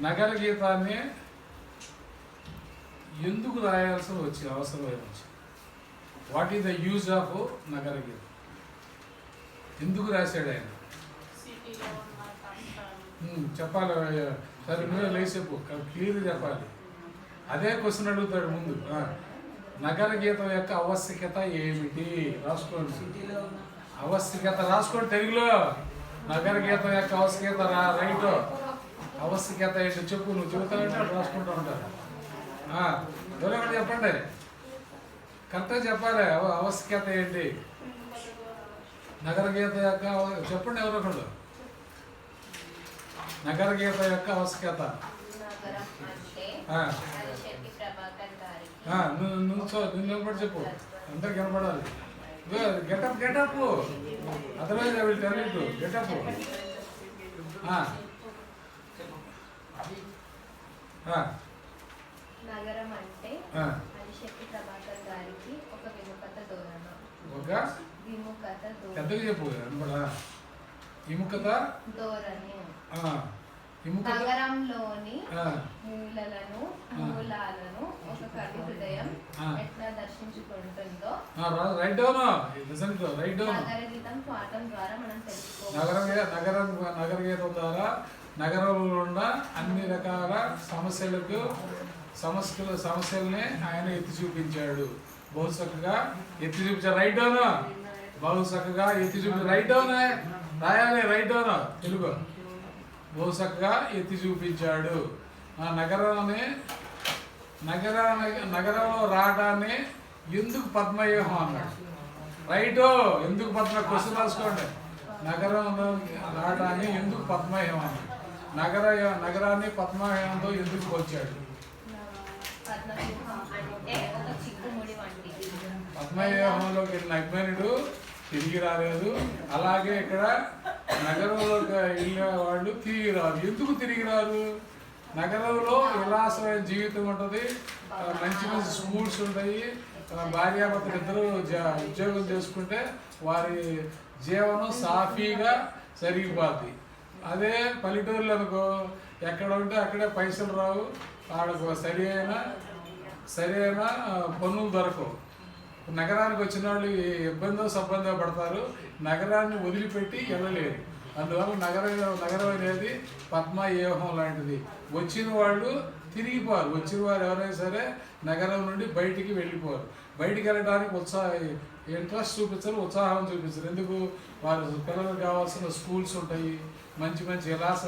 నగర గీతాన్ని ఎందుకు రాయాల్సి వచ్చి అవసరం వచ్చి what is the use of నగర గీతం? ఎందుకు రాశాడు ఆయన? చెప్పాలి. సరే నువ్వే లేసేపు క్లియర్ చెప్పాలి. అదే క్వశ్చన్ అడుగుతాడు ముందు. నగర గీతం యొక్క ఆవశ్యకత ఏమిటి? రాసుకోండి. ఆవశ్యకత రాసుకోండి తెలుగులో. నగర గీతం యొక్క ఆవశ్యకత రైట్. ఆవశ్యకత ఏంటి చెప్పు. నువ్వు చెబుతానంటే రాసుకుంటూ ఉంటారు. ఎవరో చెప్పండి, కరెక్ట్గా చెప్పాలి. ఆవశ్యకత ఏంటి నగర గీత యొక్క? చెప్పండి ఎవరో ఒకళ్ళు. నగర గీత యొక్క ఆవశ్యకత. నువ్వు కూడా చెప్పు, అందరికి కనపడాలి. Get up get up otherwise I will tell you to get up. నగరం అంటే అరిశెట్టి ప్రభాకర్ గారికి ఒక విముఖత ధోరణ. ఒక విముఖత పెద్దగా చెప్పు. విముఖత ధోరణి. నగరంలోని మూలాలను ఒక కవి హృదయం ఎట్లా దర్శించుకుంటుందో నగర గీతం పాఠం ద్వారా మనం తెలుసుకోవాలి. నగర గీతం ద్వారా నగరంలో ఉన్న అన్ని రకాల సమస్యల్ని ఆయన ఎత్తి చూపించాడు. బహు చక్కగా ఎత్తి చూపించాడు. Right down. బహు చక్కగా ఎత్తి చూపించాడు. రైట్ డౌన్ రాయాలి. Right down Telugu. బహు చక్కగా ఎత్తి చూపించాడు. నగరంలో రావడాన్ని ఎందుకు పద్మవ్యూహం అన్నాడు. రైట్. ఎందుకు క్వశ్చన్ రాసుకోండి. నగరంలో రావడాన్ని ఎందుకు పద్మవ్యూహం అన్నాడు. నగరాన్ని పద్మవ్యూహంతో ఎందుకు పోల్చాడు? పద్మవ్యూహంలోకి వెళ్ళిన అజ్ఞానుడు తిరిగి రాలేదు. అలాగే ఇక్కడ నగరంలోకి వెళ్ళే వాళ్ళు తిరిగి రారు. ఎందుకు తిరిగి రారు? నగరంలో విలాసమైన జీవితం ఉంటుంది, మంచి మంచి స్కూల్స్ ఉంటాయి, భార్యాభర్తలు ఇద్దరు ఉద్యోగం చేసుకుంటే వారి జీవనం సాఫీగా జరిగిపోద్ది. అదే పల్లెటూరులో అనుకో, ఎక్కడ ఉంటే అక్కడే పైసలు రావు, వాళ్ళకు సరైన పన్నులు దొరకవు. నగరానికి వచ్చిన వాళ్ళు సబ్బందో పడతారు. నగరాన్ని వదిలిపెట్టి వెళ్ళలేరు. అందువల్ల నగరం అనేది పద్మవ్యూహం లాంటిది. వచ్చిన వాళ్ళు తిరిగిపోరు. వచ్చిన వారు ఎవరైనా సరే నగరం నుండి బయటికి వెళ్ళిపోరు. బయటికి వెళ్ళడానికి ఇంట్రెస్ట్ చూపించరు, ఉత్సాహం చూపించరు. ఎందుకు? వారు పిల్లలకు కావాల్సిన స్కూల్స్ ఉంటాయి, మంచి మంచి విలాస